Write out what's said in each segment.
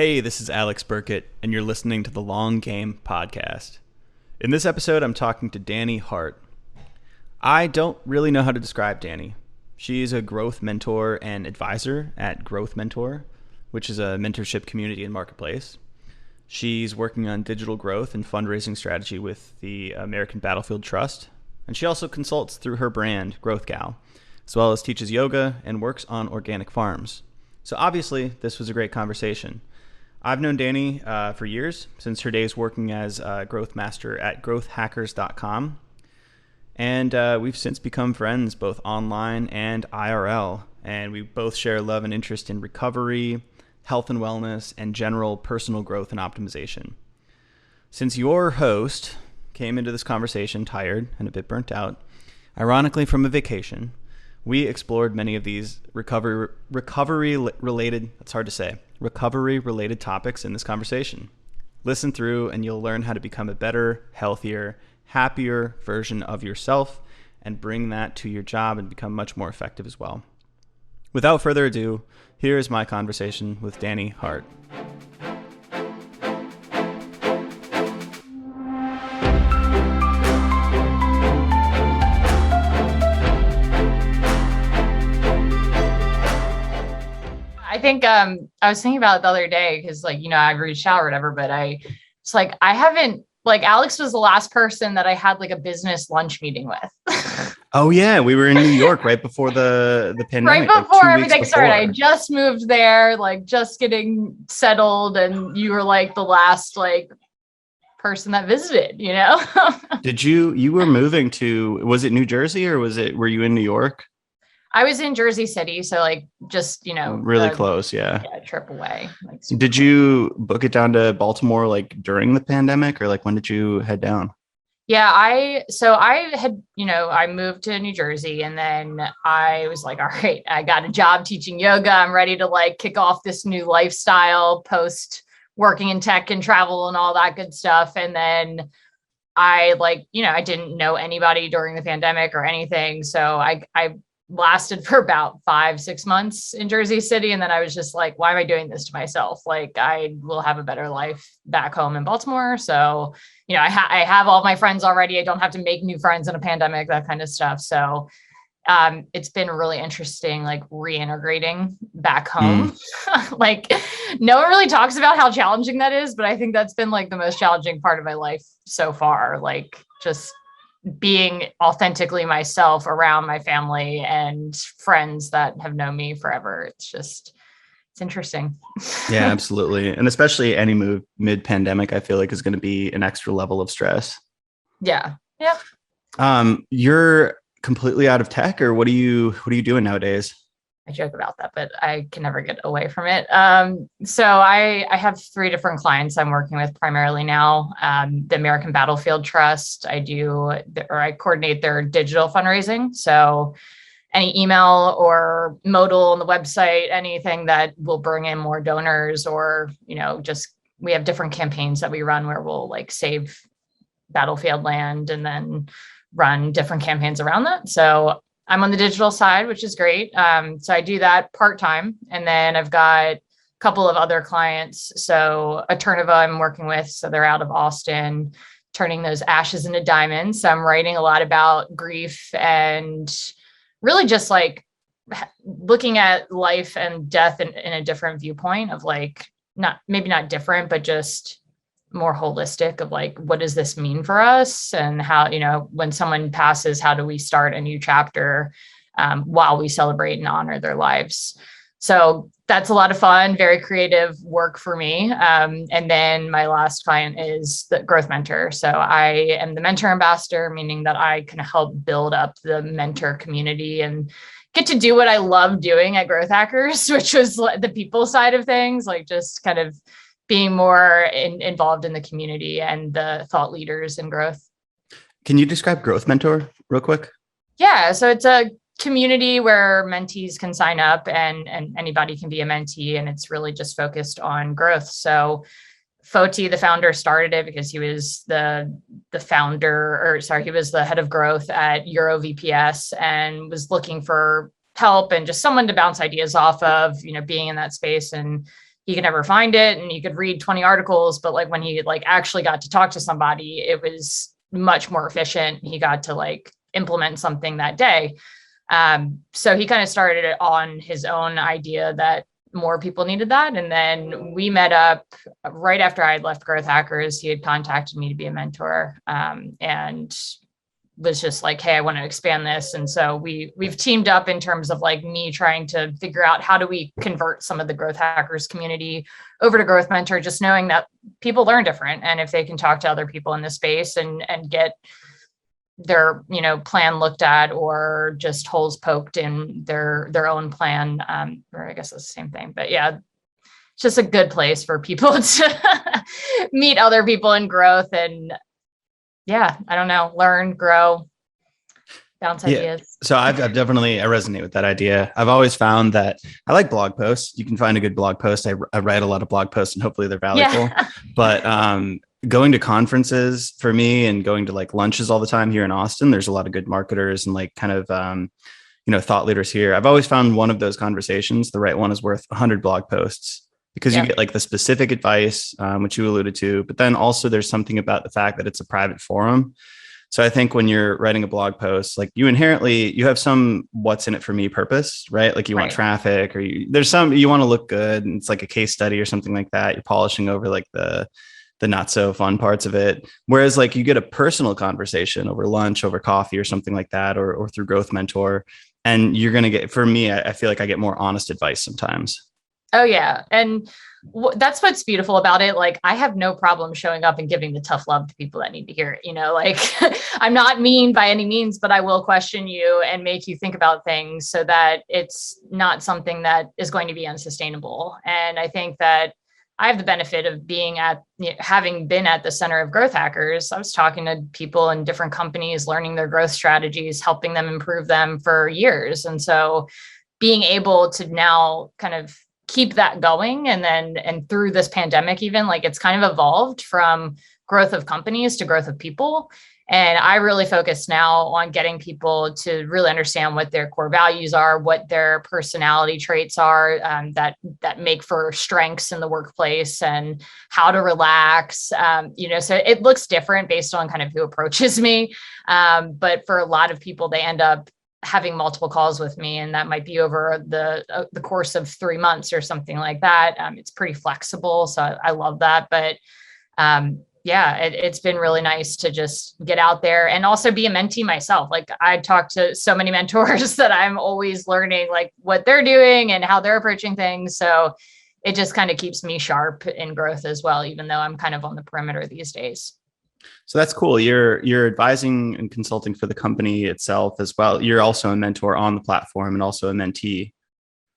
Hey, this is Alex Burkett, and you're listening to the Long Game Podcast. In this episode, I'm talking to Dani Hart. I don't really know how to describe Dani. She's a growth mentor and advisor at Growth Mentor, which is a mentorship community and marketplace. She's working on digital growth and fundraising strategy with the American Battlefield Trust, and she also consults through her brand, Growth Gal, as well as teaches yoga and works on organic farms. So obviously, this was a great conversation. I've known Dani for years, since her days working as a growth master at growthhackers.com. And we've since become friends both online and IRL. And we both share love and interest in recovery, health and wellness, and general personal growth and optimization. Since your host came into this conversation tired and a bit burnt out, ironically from a vacation, we explored many of these recovery-related topics in this conversation. Listen through and you'll learn how to become a better, healthier, happier version of yourself and bring that to your job and become much more effective as well. Without further ado, here is my conversation with Dani Hart. I think I was thinking about it the other day because I reached out or whatever, but I haven't, Alex was the last person that I had a business lunch meeting with. Oh yeah, we were in New York right before the pandemic. Right before everything started. I just moved there, just getting settled, and you were the last person that visited, Did you were moving to, was it New Jersey or were you in New York? I was in Jersey City, so really close, yeah, trip away. Did you book it down to Baltimore during the pandemic, or when did you head down? Yeah, I moved to New Jersey, and then I was all right, I got a job teaching yoga. I'm ready to kick off this new lifestyle post working in tech and travel and all that good stuff. And then I I didn't know anybody during the pandemic or anything, so I lasted for about 5-6 months in Jersey City. And then I was just why am I doing this to myself? I will have a better life back home in Baltimore. So, I have all my friends already. I don't have to make new friends in a pandemic, that kind of stuff. So it's been really interesting, reintegrating back home. No one really talks about how challenging that is, but I think that's been the most challenging part of my life so far. Just being authentically myself around my family and friends that have known me forever. It's interesting. Yeah, absolutely. And especially any move mid-pandemic, I feel is going to be an extra level of stress. Yeah. Yeah. You're completely out of tech, or what are you doing nowadays? I joke about that, but I can never get away from it. So I have 3 different clients I'm working with primarily now. The American Battlefield Trust, I coordinate their digital fundraising. So any email or modal on the website, anything that will bring in more donors, or, we have different campaigns that we run where we'll save battlefield land and then run different campaigns around that. So I'm on the digital side, which is great. So I do that part-time. And then I've got a couple of other clients. So Eternova I'm working with, so they're out of Austin, turning those ashes into diamonds. So I'm writing a lot about grief and really just looking at life and death in a different viewpoint of not different, but just more holistic of what does this mean for us, and how, when someone passes, how do we start a new chapter while we celebrate and honor their lives. So that's a lot of fun, very creative work for me. And then my last client is the growth mentor. So I am the mentor ambassador, meaning that I can help build up the mentor community and get to do what I love doing at Growth Hackers, which was the people side of things, just kind of being more involved in the community and the thought leaders in growth. Can you describe Growth Mentor real quick? Yeah. So it's a community where mentees can sign up and anybody can be a mentee, and it's really just focused on growth. So Foti, the founder, started it because he was the he was the head of growth at Euro VPS and was looking for help and just someone to bounce ideas off of, being in that space. And he could never find it, and he could read 20 articles, but like when he like actually got to talk to somebody, it was much more efficient. He got to like implement something that day. So he kind of started it on his own idea that more people needed that. And then we met up right after I had left Growth Hackers. He had contacted me to be a mentor, and was just like, hey, I want to expand this. And so we've teamed up in terms of like me trying to figure out how do we convert some of the Growth Hackers community over to Growth Mentor, just knowing that people learn different. And if they can talk to other people in the space and get their, plan looked at, or just holes poked in their own plan, or I guess it's the same thing, but yeah, it's just a good place for people to meet other people in growth and yeah, I don't know, learn, grow, bounce ideas. So I resonate with that idea. I've always found that I like blog posts. You can find a good blog post. I write a lot of blog posts and hopefully they're valuable, but, going to conferences for me and going to like lunches all the time here in Austin, there's a lot of good marketers and like kind of, thought leaders here. I've always found one of those conversations, the right one, is worth 100 blog posts, because you get like the specific advice, which you alluded to, but then also there's something about the fact that it's a private forum. So I think when you're writing a blog post, like you have some what's in it for me purpose, right? Like you want traffic, or you want to look good, and it's like a case study or something like that. You're polishing over like the not so fun parts of it. Whereas like you get a personal conversation over lunch, over coffee or something like that, or through Growth Mentor. And you're going to get, for me, I feel like I get more honest advice sometimes. Oh yeah. And that's what's beautiful about it. Like I have no problem showing up and giving the tough love to people that need to hear it. Like I'm not mean by any means, but I will question you and make you think about things so that it's not something that is going to be unsustainable. And I think that I have the benefit of having been at the center of Growth Hackers. I was talking to people in different companies, learning their growth strategies, helping them improve them for years. And so being able to now kind of keep that going, and through this pandemic, even like it's kind of evolved from growth of companies to growth of people. And I really focus now on getting people to really understand what their core values are, what their personality traits are, that make for strengths in the workplace, and how to relax. So it looks different based on kind of who approaches me. But for a lot of people, they end up having multiple calls with me, and that might be over the course of 3 months or something like that. It's pretty flexible. So I love that. But it's been really nice to just get out there and also be a mentee myself. Like I talk to so many mentors that I'm always learning like what they're doing and how they're approaching things. So it just kind of keeps me sharp in growth as well, even though I'm kind of on the perimeter these days. So that's cool. You're advising and consulting for the company itself as well. You're also a mentor on the platform and also a mentee.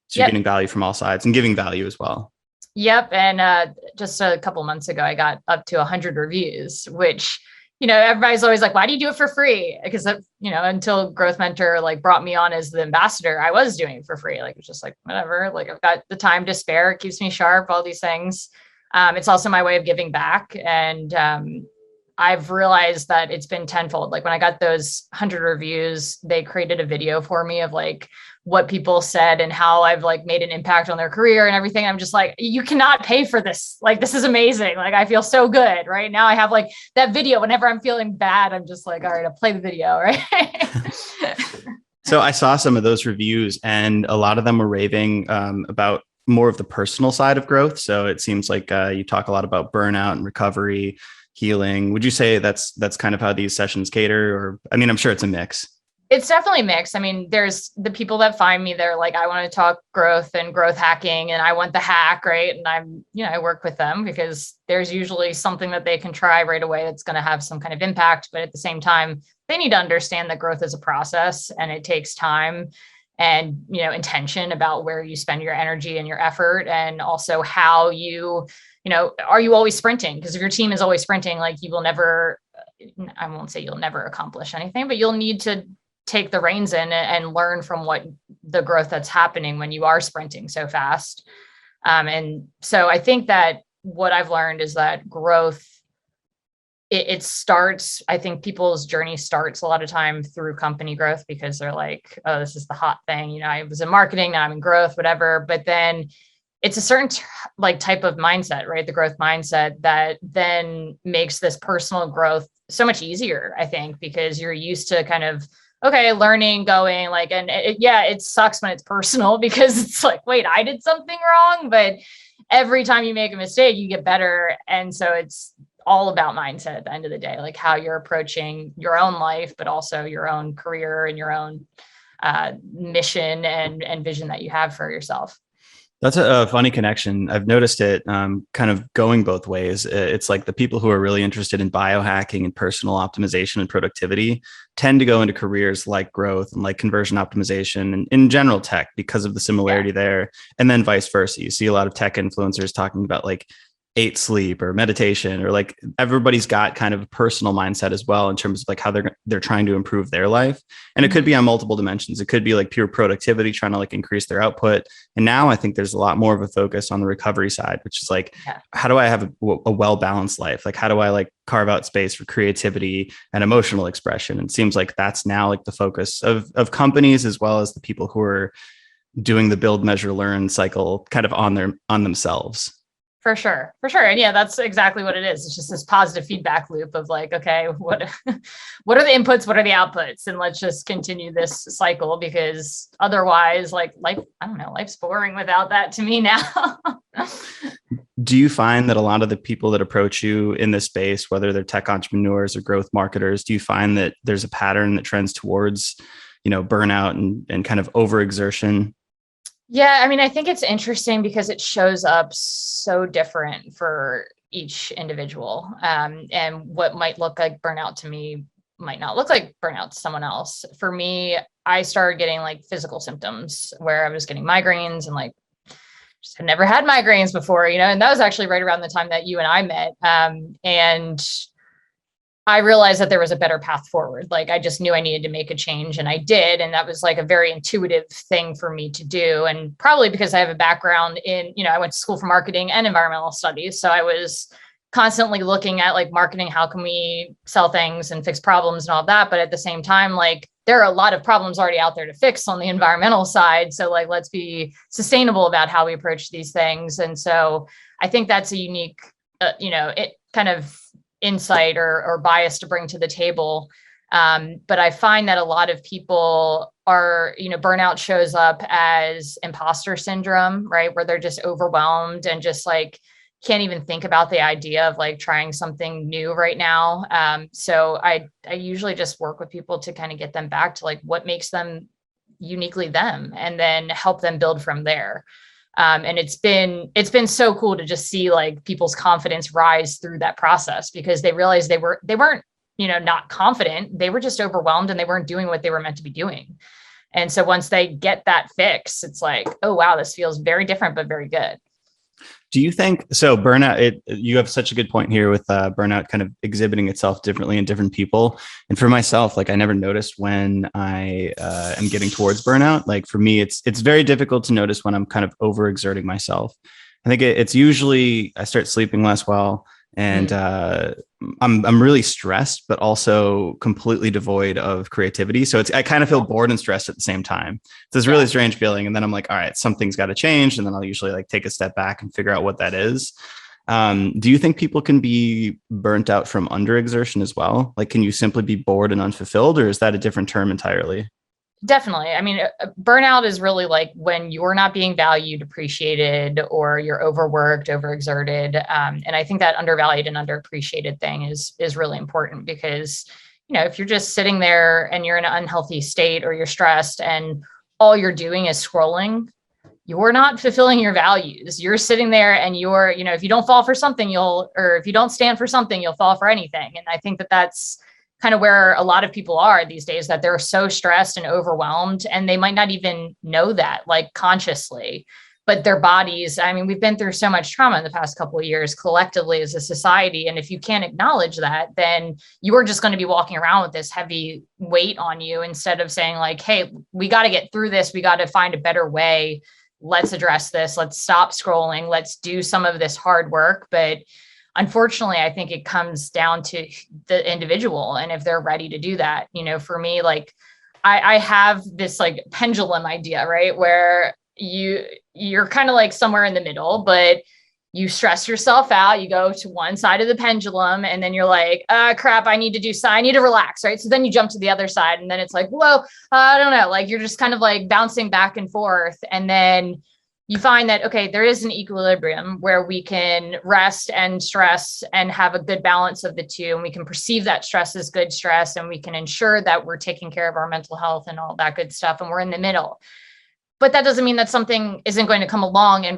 So you're getting value from all sides and giving value as well. Yep. And just a couple months ago, I got up to 100 reviews, which, everybody's always like, why do you do it for free? Because, until Growth Mentor like brought me on as the ambassador, I was doing it for free. Like, it's just like, whatever, like I've got the time to spare. It keeps me sharp, all these things. It's also my way of giving back. And I've realized that it's been tenfold. Like when I got those 100 reviews, they created a video for me of like what people said and how I've like made an impact on their career and everything. I'm just like, you cannot pay for this. Like, this is amazing. Like, I feel so good right now. I have like that video whenever I'm feeling bad, I'm just like, all right, I'll play the video. Right. So I saw some of those reviews and a lot of them were raving about more of the personal side of growth. So it seems like you talk a lot about burnout and recovery, healing. Would you say that's kind of how these sessions cater? Or, I mean, I'm sure it's a mix. It's definitely mixed. I mean, there's the people that find me, they're like, I want to talk growth and growth hacking and I want the hack, right? And I work with them because there's usually something that they can try right away that's going to have some kind of impact. But at the same time, they need to understand that growth is a process and it takes time and, intention about where you spend your energy and your effort, and also how are you always sprinting? Because if your team is always sprinting, like you will never, I won't say you'll never accomplish anything, but you'll need to take the reins in and learn from what the growth that's happening when you are sprinting so fast. And so I think that what I've learned is that growth, it starts, I think people's journey starts a lot of time through company growth because they're like, oh, this is the hot thing. I was in marketing, now I'm in growth, whatever. But then it's a certain like type of mindset, right? The growth mindset that then makes this personal growth so much easier, I think, because you're used to kind of, okay, learning, going like, and it sucks when it's personal because it's like, wait, I did something wrong. But every time you make a mistake, you get better. And so it's all about mindset at the end of the day, like how you're approaching your own life, but also your own career and your own mission and vision that you have for yourself. That's a funny connection. I've noticed it kind of going both ways. It's like the people who are really interested in biohacking and personal optimization and productivity tend to go into careers like growth and like conversion optimization and in general tech because of the similarity there. And then vice versa. You see a lot of tech influencers talking about like 8 sleep or meditation, or like everybody's got kind of a personal mindset as well in terms of like how they're trying to improve their life. And it could be on multiple dimensions. It could be like pure productivity, trying to like increase their output. And now I think there's a lot more of a focus on the recovery side, which is like, how do I have a well-balanced life? Like, how do I like carve out space for creativity and emotional expression? And it seems like that's now like the focus of companies, as well as the people who are doing the build, measure, learn cycle kind of on themselves. For sure. And yeah, that's exactly what it is. It's just this positive feedback loop of like, okay, what are the inputs? What are the outputs? And let's just continue this cycle, because otherwise, like life, I don't know, life's boring without that to me now. Do you find that a lot of the people that approach you in this space, whether they're tech entrepreneurs or growth marketers, do you find that there's a pattern that trends towards, burnout and kind of overexertion? Yeah, I mean, I think it's interesting because it shows up so different for each individual. And what might look like burnout to me might not look like burnout to someone else. For me, I started getting like physical symptoms where I was getting migraines and like just had never had migraines before, and that was actually right around the time that you and I met. And I realized that there was a better path forward. Like I just knew I needed to make a change, and I did. And that was like a very intuitive thing for me to do. And probably because I have a background in, I went to school for marketing and environmental studies. So I was constantly looking at like marketing, how can we sell things and fix problems and all that. But at the same time, like there are a lot of problems already out there to fix on the environmental side. So like, let's be sustainable about how we approach these things. And so I think that's a unique, it kind of insight or bias to bring to the table. But I find that a lot of people are, burnout shows up as imposter syndrome, right? Where they're just overwhelmed and just like, can't even think about the idea of like trying something new right now. So I usually just work with people to kind of get them back to like what makes them uniquely them, and then help them build from there. And it's been so cool to just see like people's confidence rise through that process, because they realized they weren't, not confident. They were just overwhelmed and they weren't doing what they were meant to be doing. And so once they get that fix, it's like, oh, wow, this feels very different, but very good. Do you think so? Burnout, you have such a good point here with burnout kind of exhibiting itself differently in different people. And for myself, like I never noticed when I am getting towards burnout. Like for me, it's very difficult to notice when I'm kind of overexerting myself. I think it's usually I start sleeping less well, and I'm really stressed, but also completely devoid of creativity. So I kind of feel bored and stressed at the same time. It's this really strange feeling. And then I'm like, all right, something's got to change. And then I'll usually like take a step back and figure out what that is. Do you think people can be burnt out from underexertion as well? Like, can you simply be bored and unfulfilled, or is that a different term entirely? Definitely. I mean, burnout is really like when you're not being valued, appreciated, or you're overworked, overexerted. And I think that undervalued and underappreciated thing is really important, because, if you're just sitting there and you're in an unhealthy state, or you're stressed and all you're doing is scrolling, you're not fulfilling your values. You're sitting there and you're, if you don't fall for something, or if you don't stand for something, you'll fall for anything. And I think that that's kind of where a lot of people are these days, that they're so stressed and overwhelmed, and they might not even know that like consciously, but their bodies, I mean, we've been through so much trauma in the past couple of years collectively as a society. And if you can't acknowledge that, then you are just going to be walking around with this heavy weight on you, instead of saying like, hey, we got to get through this. We got to find a better way. Let's address this. Let's stop scrolling. Let's do some of this hard work. But unfortunately, I think it comes down to the individual and if they're ready to do that. For me, like I have this like pendulum idea, right? Where you're kind of like somewhere in the middle, but you stress yourself out, you go to one side of the pendulum, and then you're like, crap, I need to relax, right? So then you jump to the other side, and then it's like, whoa, I don't know, like you're just kind of like bouncing back and forth. And then you find that, okay, there is an equilibrium where we can rest and stress and have a good balance of the two. And we can perceive that stress as good stress, and we can ensure that we're taking care of our mental health and all that good stuff. And we're in the middle. But that doesn't mean that something isn't going to come along and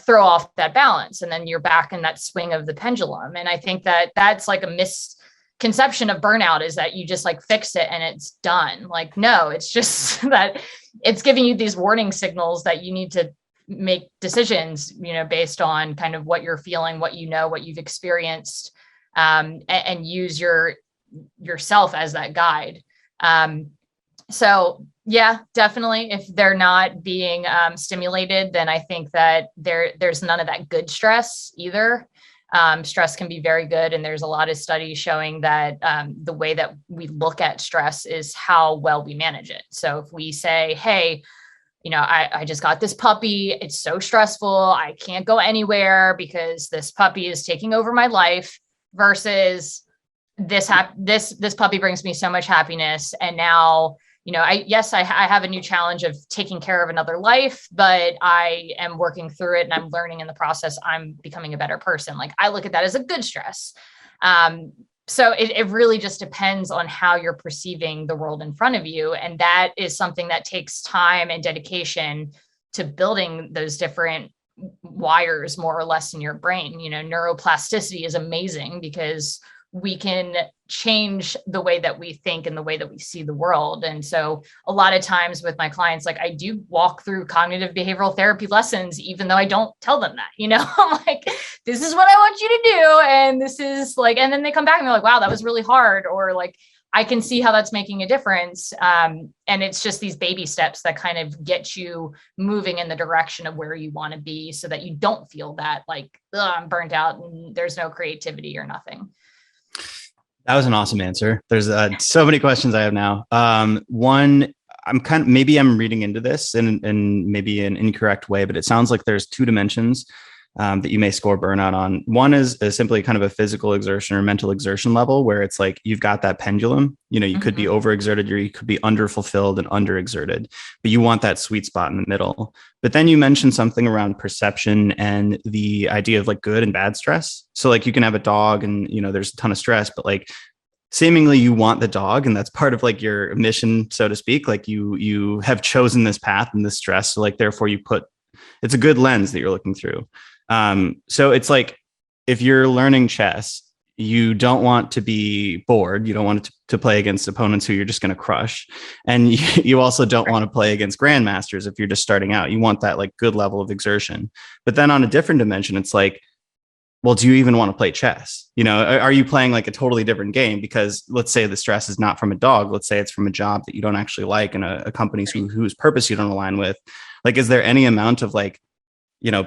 throw off that balance. And then you're back in that swing of the pendulum. And I think that that's like a misconception of burnout, is that you just like fix it and it's done. Like, no, it's just that it's giving you these warning signals that you need to make decisions, based on kind of what you're feeling, what what you've experienced, and use yourself as that guide. So yeah, definitely. If they're not being stimulated, then I think that there's none of that good stress either. Stress can be very good. And there's a lot of studies showing that the way that we look at stress is how well we manage it. So if we say, hey, I just got this puppy, it's so stressful, I can't go anywhere because this puppy is taking over my life, versus this puppy brings me so much happiness. And now, I have a new challenge of taking care of another life, but I am working through it and I'm learning in the process. I'm becoming a better person. Like, I look at that as a good stress. So it really just depends on how you're perceiving the world in front of you. And that is something that takes time and dedication to building those different wires more or less in your brain. Neuroplasticity is amazing because we can change the way that we think and the way that we see the world. And so a lot of times with my clients, like, I do walk through cognitive behavioral therapy lessons, even though I don't tell them that, I'm like, this is what I want you to do. And this is like, and then they come back and they're like, wow, that was really hard. Or like, I can see how that's making a difference. And it's just these baby steps that kind of get you moving in the direction of where you want to be, so that you don't feel that like, I'm burnt out and there's no creativity or nothing. That was an awesome answer. There's so many questions I have now. One, maybe I'm reading into this in maybe an incorrect way, but it sounds like there's two dimensions that you may score burnout on. One is simply kind of a physical exertion or mental exertion level, where it's like you've got that pendulum. You could be overexerted, or you could be underfulfilled and underexerted, but you want that sweet spot in the middle. But then you mentioned something around perception and the idea of like good and bad stress. So like you can have a dog and, there's a ton of stress, but like seemingly you want the dog, and that's part of like your mission, so to speak. Like you have chosen this path and this stress. So like, therefore it's a good lens that you're looking through. So it's like, if you're learning chess, you don't want to be bored. You don't want to play against opponents who you're just going to crush. And you also don't want to play against grandmasters if you're just starting out. You want that like good level of exertion. But then on a different dimension, it's like, well, do you even want to play chess? Are you playing like a totally different game? Because let's say the stress is not from a dog. Let's say it's from a job that you don't actually like, and a company whose purpose you don't align with. Like, is there any amount of like,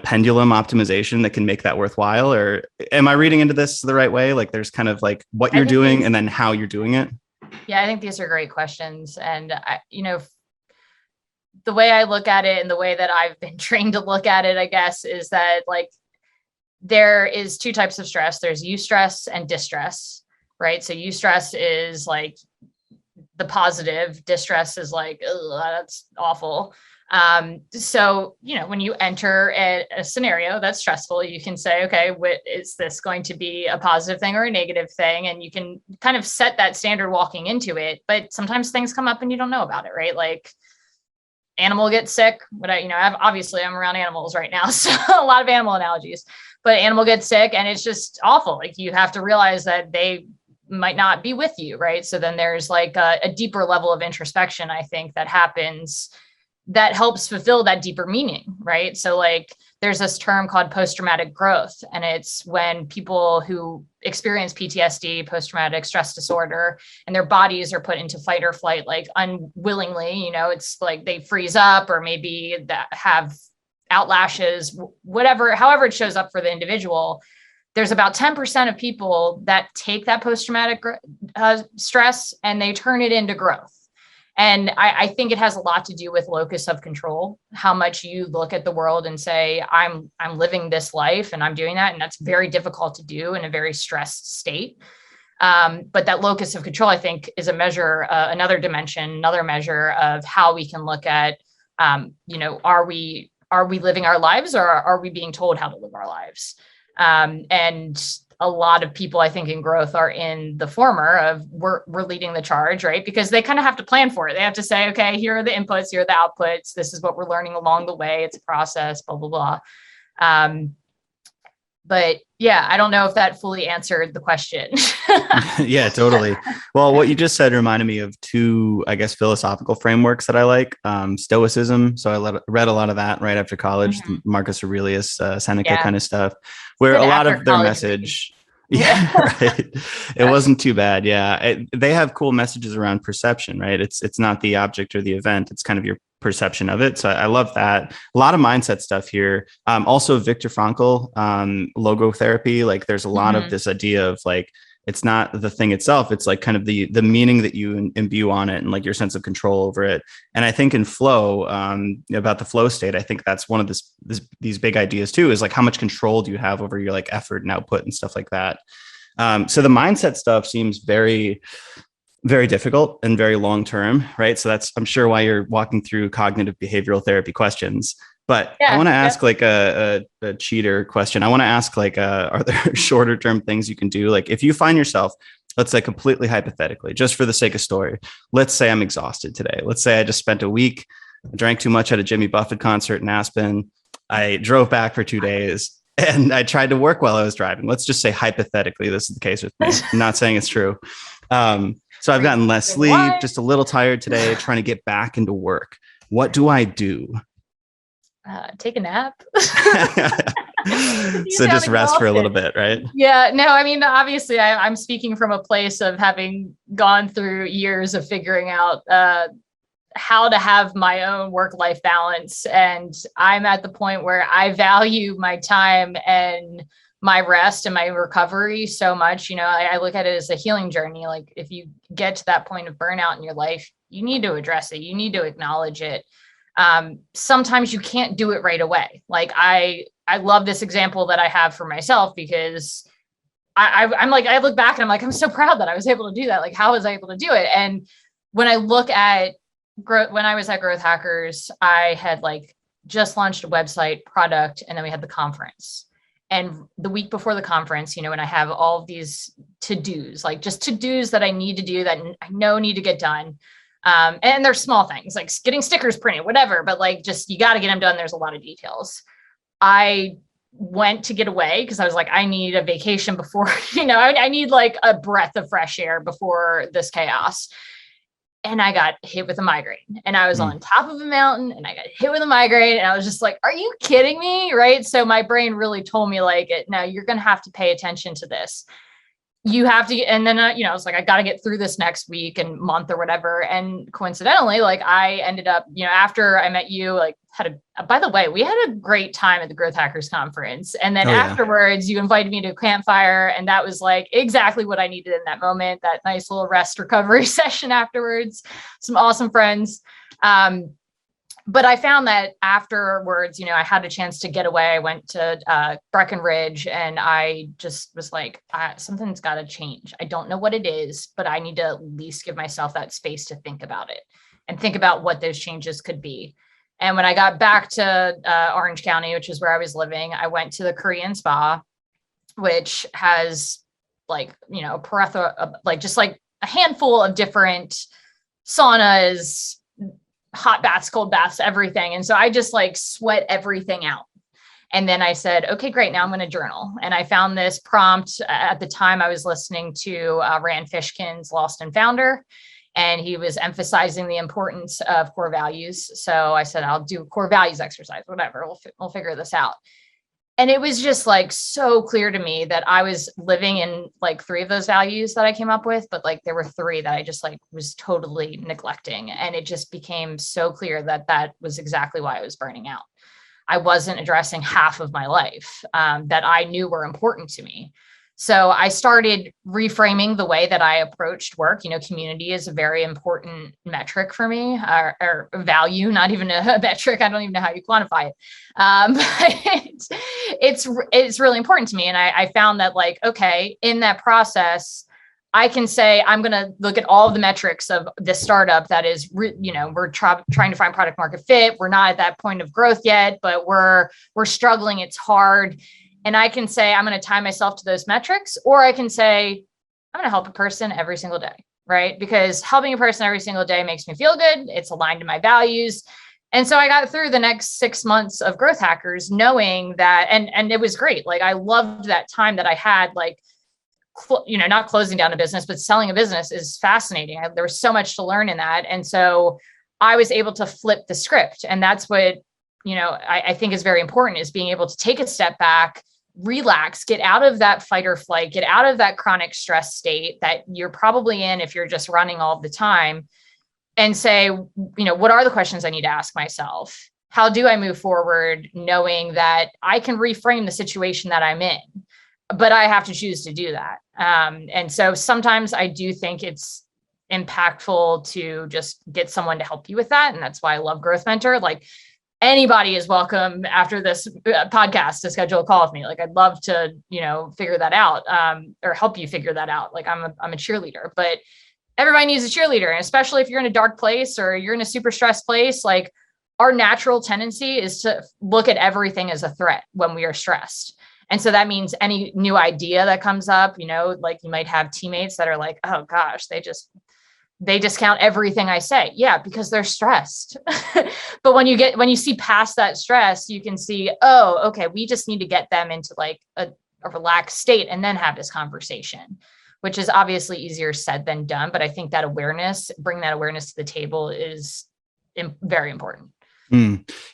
pendulum optimization that can make that worthwhile? Or am I reading into this the right way? Like, there's kind of like what you're doing and then how you're doing it. Yeah, I think these are great questions. And the way I look at it and the way that I've been trained to look at it, I guess, is that like, there is two types of stress. There's eustress and distress, right? So eustress is like the positive, distress is like, oh, that's awful. So, when you enter a scenario that's stressful, you can say, okay, is this going to be a positive thing or a negative thing? And you can kind of set that standard walking into it, but sometimes things come up and you don't know about it, right? Like, animal gets sick, but obviously I'm around animals right now. So a lot of animal analogies, but animal gets sick and it's just awful. Like, you have to realize that they might not be with you. Right. So then there's like a deeper level of introspection, I think, that happens that helps fulfill that deeper meaning. Right. So like, there's this term called post-traumatic growth. And it's when people who experience PTSD, post-traumatic stress disorder, and their bodies are put into fight or flight, like unwillingly, it's like they freeze up, or maybe that have outlashes, however it shows up for the individual. There's about 10% of people that take that post-traumatic stress and they turn it into growth. And I think it has a lot to do with locus of control, how much you look at the world and say, I'm living this life and I'm doing that. And that's very difficult to do in a very stressed state. But that locus of control, I think, is a measure, another dimension, another measure of how we can look at, are we living our lives, or are we being told how to live our lives? And a lot of people, I think, in growth are in the former of we're leading the charge, right? Because they kind of have to plan for it. They have to say, okay, here are the inputs, here are the outputs. This is what we're learning along the way. It's a process, blah, blah, blah. But yeah, I don't know if that fully answered the question. Yeah, totally. Well, what you just said reminded me of two, I guess, philosophical frameworks that I like. Stoicism. So I read a lot of that right after college, Marcus Aurelius, Seneca kind of stuff, where a lot of their message. Yeah, right. It wasn't too bad. Yeah. They have cool messages around perception, right? It's not the object or the event. It's kind of your perception of it. So I love that. A lot of mindset stuff here. Also Viktor Frankl, logotherapy. Like there's a lot of this idea of like, it's not the thing itself. It's like kind of the meaning that you imbue on it and like your sense of control over it. And I think in flow, about the flow state, I think that's one of these big ideas too, is like how much control do you have over your like effort and output and stuff like that. So the mindset stuff seems very, very difficult and very long-term, right? So that's, I'm sure, why you're walking through cognitive behavioral therapy questions. But I want to ask like a cheater question. I want to ask like, are there shorter term things you can do? Like if you find yourself, let's say completely hypothetically, just for the sake of story, let's say I'm exhausted today. Let's say I just spent a week, drank too much at a Jimmy Buffett concert in Aspen. I drove back for 2 days and I tried to work while I was driving. Let's just say hypothetically, this is the case with me. I'm not saying it's true. So I've gotten less sleep, just a little tired today, trying to get back into work. What do I do? Take a nap. So just rest for a little bit, right? Yeah, no, I mean, obviously I'm speaking from a place of having gone through years of figuring out how to have my own work-life balance. And I'm at the point where I value my time and my rest and my recovery so much. I look at it as a healing journey. Like if you get to that point of burnout in your life, you need to address it. You need to acknowledge it. Sometimes you can't do it right away. Like I love this example that I have for myself because I'm like, I look back and I'm like, I'm so proud that I was able to do that. Like, how was I able to do it? And when I look at growth, when I was at Growth Hackers, I had like just launched a website product and then we had the conference. And the week before the conference, when I have all of these to-dos, like just to-dos that I need to do that I know need to get done. And they're small things like getting stickers printed, whatever, but like, just, you got to get them done. There's a lot of details. I went to get away because I was like, I need a vacation before, I need like a breath of fresh air before this chaos. And I got hit with a migraine and I was on top of a mountain and I got hit with a migraine and I was just like, are you kidding me? Right. So my brain really told me like, no, you're going to have to pay attention to this. You have to, and then, I was like, I got to get through this next week and month or whatever. And coincidentally, like I ended up, after I met you, like by the way, we had a great time at the Growth Hackers conference. And then afterwards you invited me to a campfire. And that was like exactly what I needed in that moment, that nice little rest recovery session afterwards, some awesome friends. But I found that afterwards, I had a chance to get away. I went to Breckenridge and I just was like, something's got to change. I don't know what it is, but I need to at least give myself that space to think about it and think about what those changes could be. And when I got back to Orange County, which is where I was living, I went to the Korean spa, which has like, a plethora, like just like a handful of different saunas, hot baths, cold baths, everything. And so I just like sweat everything out. And then I said, okay, great. Now I'm going to journal. And I found this prompt at the time I was listening to Rand Fishkin's Lost and Founder, and he was emphasizing the importance of core values. So I said, I'll do a core values exercise, whatever. We'll figure this out. And it was just like so clear to me that I was living in like 3 of those values that I came up with, but like there were 3 that I just like was totally neglecting. And it just became so clear that that was exactly why I was burning out. I wasn't addressing half of my life that I knew were important to me. So I started reframing the way that I approached work. Community is a very important metric for me, or value, not even a metric. I don't even know how you quantify it. But it's really important to me. And I found that, like, okay, in that process, I can say, I'm going to look at all of the metrics of this startup that is, we're trying to find product market fit. We're not at that point of growth yet, but we're struggling. It's hard. And I can say, I'm going to tie myself to those metrics, or I can say, I'm going to help a person every single day, right? Because helping a person every single day makes me feel good. It's aligned to my values. And so I got through the next 6 months of Growth Hackers knowing that, and it was great. Like, I loved that time that I had, like, not closing down a business, but selling a business is fascinating. There was so much to learn in that. And so I was able to flip the script. And that's what, I think is very important, is being able to take a step back, relax, get out of that fight or flight, get out of that chronic stress state that you're probably in if you're just running all the time, and say, what are the questions I need to ask myself? How do I move forward knowing that I can reframe the situation that I'm in, but I have to choose to do that. And so sometimes I do think it's impactful to just get someone to help you with that. And that's why I love Growth Mentor. Like, anybody is welcome after this podcast to schedule a call with me. Like, I'd love to, figure that out, or help you figure that out. Like, I'm a cheerleader, but everybody needs a cheerleader. And especially if you're in a dark place or you're in a super stressed place, like, our natural tendency is to look at everything as a threat when we are stressed. And so that means any new idea that comes up, like, you might have teammates that are like, oh gosh, they discount everything I say. Yeah, because they're stressed. But when you see past that stress, you can see, oh, okay, we just need to get them into, like, a relaxed state and then have this conversation, which is obviously easier said than done. But I think that bring that awareness to the table is very important.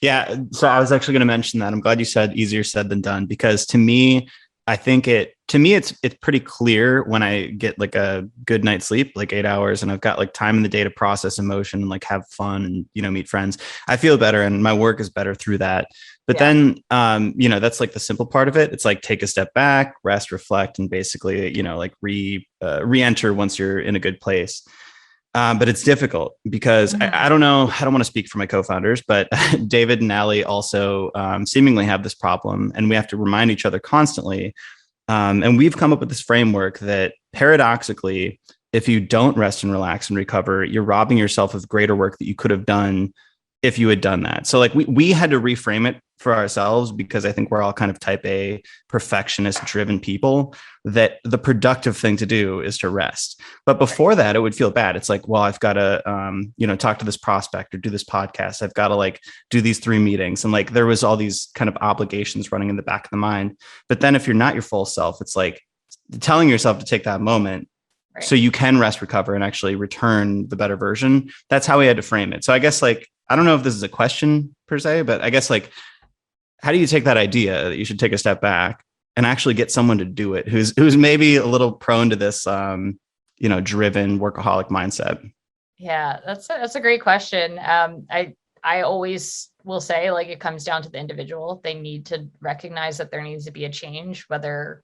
Yeah. So I was actually going to mention that. I'm glad you said easier said than done, because to me, it's pretty clear when I get, like, a good night's sleep, like 8 hours, and I've got, like, time in the day to process emotion and, like, have fun and, meet friends. I feel better and my work is better through that. But then, that's, like, the simple part of it. It's like, take a step back, rest, reflect, and basically, like, re-enter once you're in a good place. But it's difficult because I don't know. I don't want to speak for my co-founders, but David and Ali also seemingly have this problem, and we have to remind each other constantly. And we've come up with this framework that, paradoxically, if you don't rest and relax and recover, you're robbing yourself of greater work that you could have done if you had done that. So, like, we had to reframe it for ourselves, because I think we're all kind of type A, perfectionist driven people, that the productive thing to do is to rest. But before that, it would feel bad. It's like, well, I've got to, talk to this prospect or do this podcast. I've got to, like, do these 3 meetings. And, like, there was all these kind of obligations running in the back of the mind. But then if you're not your full self, it's like telling yourself to take that moment. Right. So you can rest, recover, and actually return the better version. That's how we had to frame it. So I guess, like, I don't know if this is a question per se, but I guess, like, how do you take that idea that you should take a step back and actually get someone to do it who's maybe a little prone to this, driven workaholic mindset? Yeah, that's a great question. I always will say, like, it comes down to the individual. They need to recognize that there needs to be a change, whether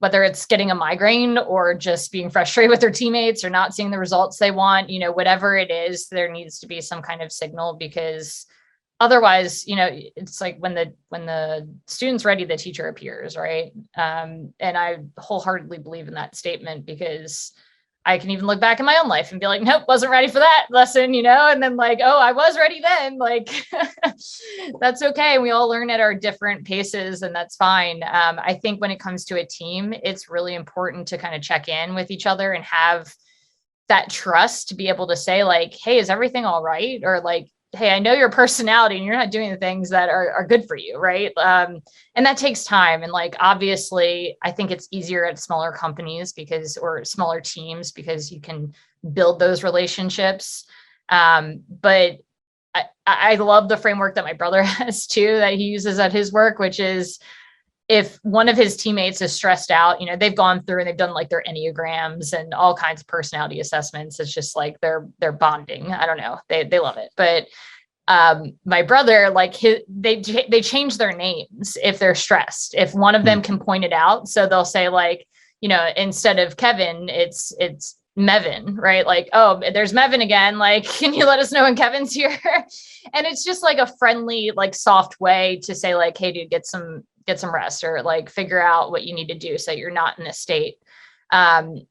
it's getting a migraine or just being frustrated with their teammates or not seeing the results they want, whatever it is, there needs to be some kind of signal, because otherwise, it's like when the student's ready, the teacher appears, right? And I wholeheartedly believe in that statement, because I can even look back in my own life and be like, nope, wasn't ready for that lesson, and then, like, oh, I was ready then. Like, that's okay. We all learn at our different paces, and that's fine. I think when it comes to a team, it's really important to kind of check in with each other and have that trust to be able to say, like, hey, is everything all right? Or, like, hey, I know your personality and you're not doing the things that are good for you. Right. And that takes time. And, like, obviously I think it's easier at smaller companies or smaller teams, because you can build those relationships. But I love the framework that my brother has too, that he uses at his work, which is, if one of his teammates is stressed out, they've gone through and they've done, like, their Enneagrams and all kinds of personality assessments. It's just like they're bonding. I don't know. They love it. But My brother, like they change their names if they're stressed. If one of them can point it out, so they'll say like, instead of Kevin, it's Mevin, right? Like, oh, there's Mevin again. Like, can you let us know when Kevin's here? And it's just like a friendly, like soft way to say like, hey, dude, get some rest, or like figure out what you need to do so you're not in a state. And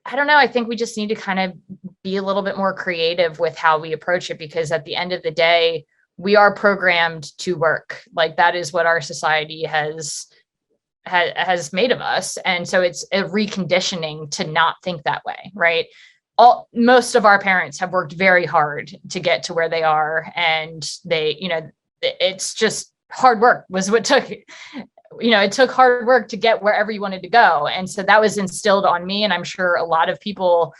I don't know. I think we just need to kind of be a little bit more creative with how we approach it, because at the end of the day, we are programmed to work. Like that is what our society has made of us. And so it's a reconditioning to not think that way, right? Most of our parents have worked very hard to get to where they are. And they, it's just hard work was what took it. It took hard work to get wherever you wanted to go. And so that was instilled on me. And I'm sure a lot of people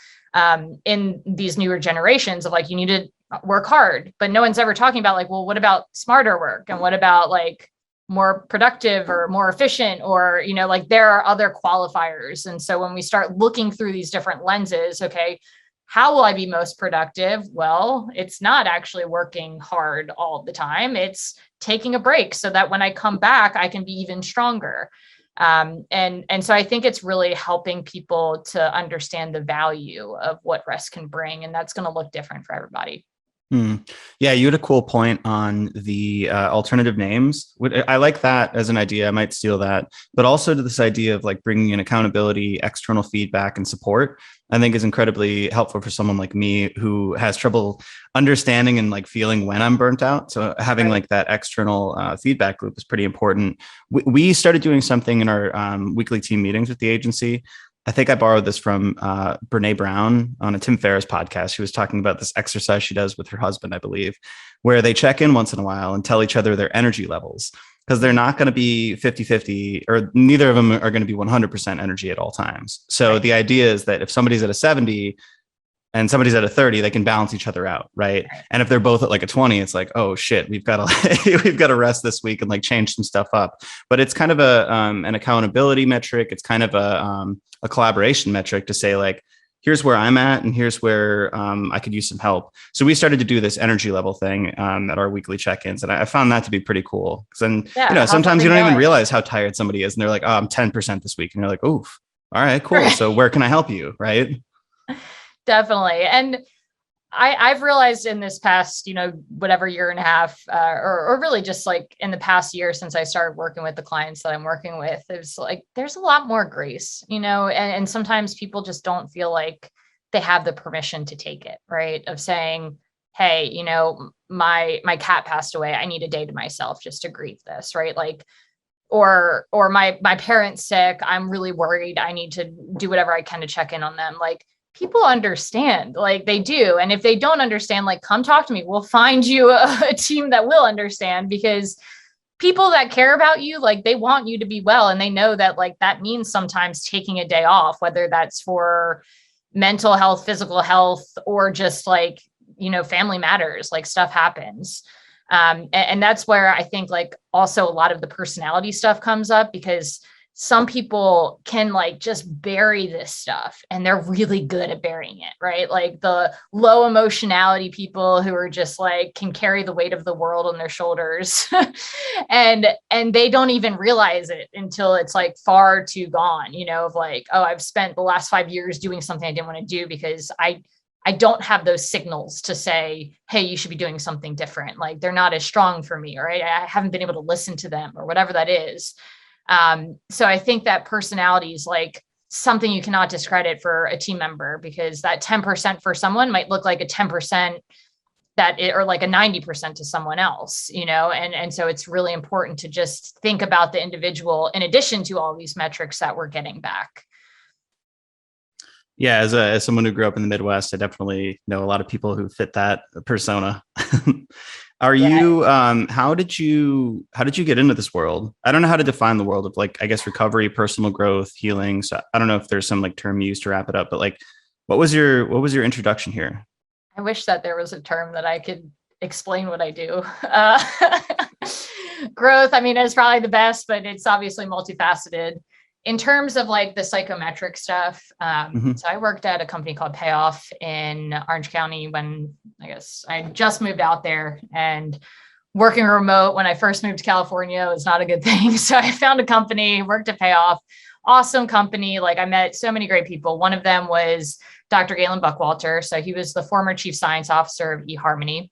in these newer generations of like, you need to work hard, but no one's ever talking about like, well, what about smarter work? And what about like more productive or more efficient, or, like there are other qualifiers. And so when we start looking through these different lenses, okay, how will I be most productive? Well, it's not actually working hard all the time. It's taking a break so that when I come back, I can be even stronger. And so I think it's really helping people to understand the value of what rest can bring. And that's going to look different for everybody. Yeah, you had a cool point on the alternative names. I like that as an idea. I might steal that, but also to this idea of like bringing in accountability, external feedback, and support, I think is incredibly helpful for someone like me who has trouble understanding and like feeling when I'm burnt out. So having like that external feedback loop is pretty important. We started doing something in our weekly team meetings with the agency. I think I borrowed this from Brene Brown on a Tim Ferriss podcast. She was talking about this exercise she does with her husband, I believe, where they check in once in a while and tell each other their energy levels, because they're not going to be 50-50, or neither of them are going to be 100% energy at all times. So the idea is that if somebody's at a 70 and somebody's at a 30, they can balance each other out, right? And if they're both at like a 20, it's like, oh shit, we've got to rest this week and like change some stuff up. But it's kind of an accountability metric. It's kind of a collaboration metric to say like, here's where I'm at and here's where I could use some help. So we started to do this energy level thing at our weekly check-ins, and I found that to be pretty cool. Because then, sometimes you don't even realize how tired somebody is, and they're like, "Oh, I'm 10% this week," and you're like, "Oof, all right, cool. So where can I help you?" Right? Definitely. And I've realized in this past, whatever year and a half, or really just like in the past year since I started working with the clients that I'm working with, it's like there's a lot more grace, and sometimes people just don't feel like they have the permission to take it, right? Of saying, hey, my cat passed away. I need a day to myself just to grieve this, right? Like, or my parent's sick. I'm really worried. I need to do whatever I can to check in on them. Like, people understand, like they do. And if they don't understand, like, come talk to me. We'll find you a team that will understand, because people that care about you, like they want you to be well. And they know that like that means sometimes taking a day off, whether that's for mental health, physical health, or just like, family matters, like stuff happens. And that's where I think like also a lot of the personality stuff comes up, because some people can like just bury this stuff and they're really good at burying it, right? Like the low emotionality people who are just like can carry the weight of the world on their shoulders and they don't even realize it until it's like far too gone, of like, oh, I've spent the last 5 years doing something I didn't want to do because I don't have those signals to say, hey, you should be doing something different. Like they're not as strong for me, or I haven't been able to listen to them, or whatever that is. So I think that personality is like something you cannot discredit for a team member, because that 10% for someone might look like a 10% or like a 90% to someone else, and so it's really important to just think about the individual in addition to all these metrics that we're getting back. Yeah, as someone who grew up in the Midwest, I definitely know a lot of people who fit that persona. How did you get into this world? I don't know how to define the world of like, I guess, recovery, personal growth, healing. So I don't know if there's some like term used to wrap it up, but like, what was your introduction here? I wish that there was a term that I could explain what I do. Growth, I mean, is probably the best, but it's obviously multifaceted. in terms of like the psychometric stuff, so I worked at a company called Payoff in Orange County when I guess I just moved out there, and working remote when I first moved to California was not a good thing. So I found a company, worked at Payoff, awesome company. Like I met so many great people. One of them was Dr. Galen Buckwalter. So he was the former chief science officer of eHarmony,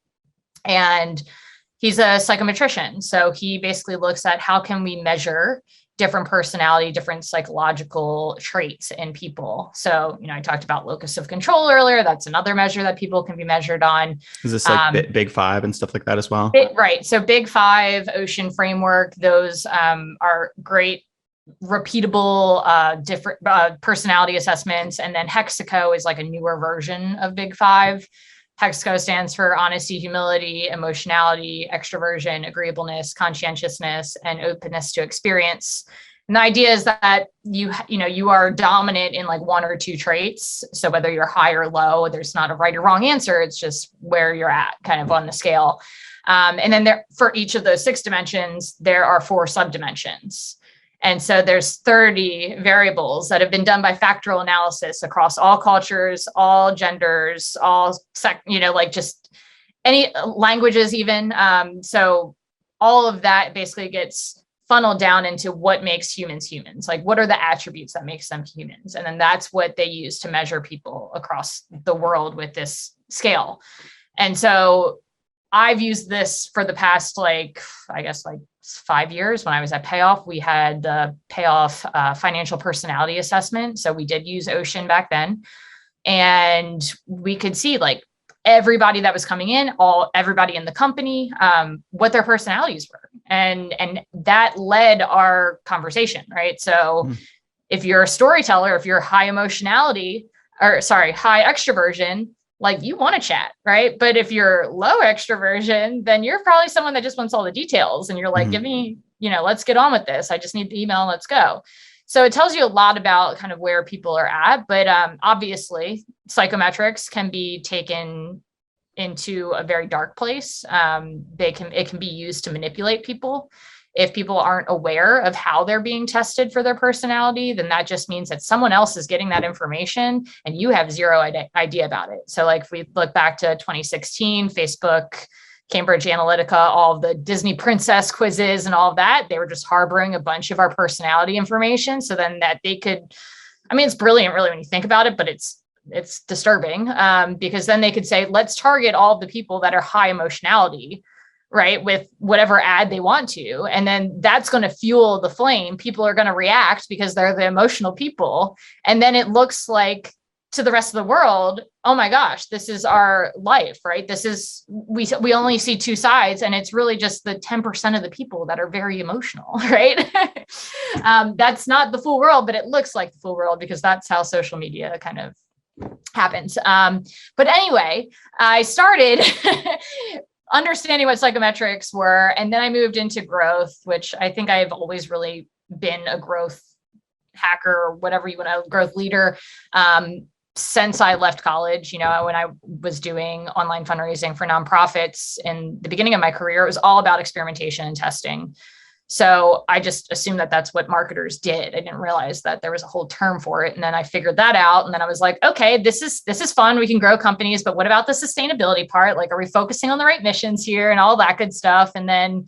and he's a psychometrician. So he basically looks at how can we measure different personality, different psychological traits in people. So, I talked about locus of control earlier. That's another measure that people can be measured on. Is this like Big Five and stuff like that as well? Right. So Big Five, Ocean Framework, those are great, repeatable, different personality assessments. And then Hexaco is like a newer version of Big Five. Hexaco stands for honesty, humility, emotionality, extroversion, agreeableness, conscientiousness, and openness to experience. And the idea is that you are dominant in like one or two traits. So whether you're high or low, there's not a right or wrong answer. It's just where you're at kind of on the scale. And then for each of those 6 dimensions, there are 4 subdimensions. And so there's 30 variables that have been done by factorial analysis across all cultures, all genders, all just any languages even. So all of that basically gets funneled down into what makes humans humans. Like what are the attributes that makes them humans? And then that's what they use to measure people across the world with this scale. And so I've used this for the past, 5 years. When I was at Payoff, we had the Payoff financial personality assessment. So we did use Ocean back then. And we could see like everybody that was coming in, everybody in the company, what their personalities were. And that led our conversation, right? So if you're a storyteller, if you're high emotionality, high extroversion, like you want to chat, right? But if you're low extroversion, then you're probably someone that just wants all the details. And you're like, give me, let's get on with this. I just need the email and let's go. So it tells you a lot about kind of where people are at. But obviously, psychometrics can be taken into a very dark place. It can be used to manipulate people. If people aren't aware of how they're being tested for their personality, then that just means that someone else is getting that information and you have zero idea about it. So like if we look back to 2016, Facebook, Cambridge Analytica, all of the Disney princess quizzes and all of that, they were just harboring a bunch of our personality information. So then that they could, it's brilliant really when you think about it, but it's disturbing because then they could say, let's target all of the people that are high emotionality, right, with whatever ad they want to. And then that's going to fuel the flame. People are going to react because they're the emotional people. And then it looks like to the rest of the world, oh my gosh, this is our life, right? This is, we only see 2 sides, and it's really just the 10% of the people that are very emotional, right? That's not the full world, but it looks like the full world because that's how social media kind of happens. But anyway, I started understanding what psychometrics were. And then I moved into growth, which I think I've always really been a growth hacker or whatever you want to, growth leader. Since I left college, when I was doing online fundraising for nonprofits in the beginning of my career, it was all about experimentation and testing. So I just assumed that that's what marketers did. I didn't realize that there was a whole term for it. And then I figured that out. And then I was like, okay, this is fun. We can grow companies, but what about the sustainability part? Like, are we focusing on the right missions here and all that good stuff? And then,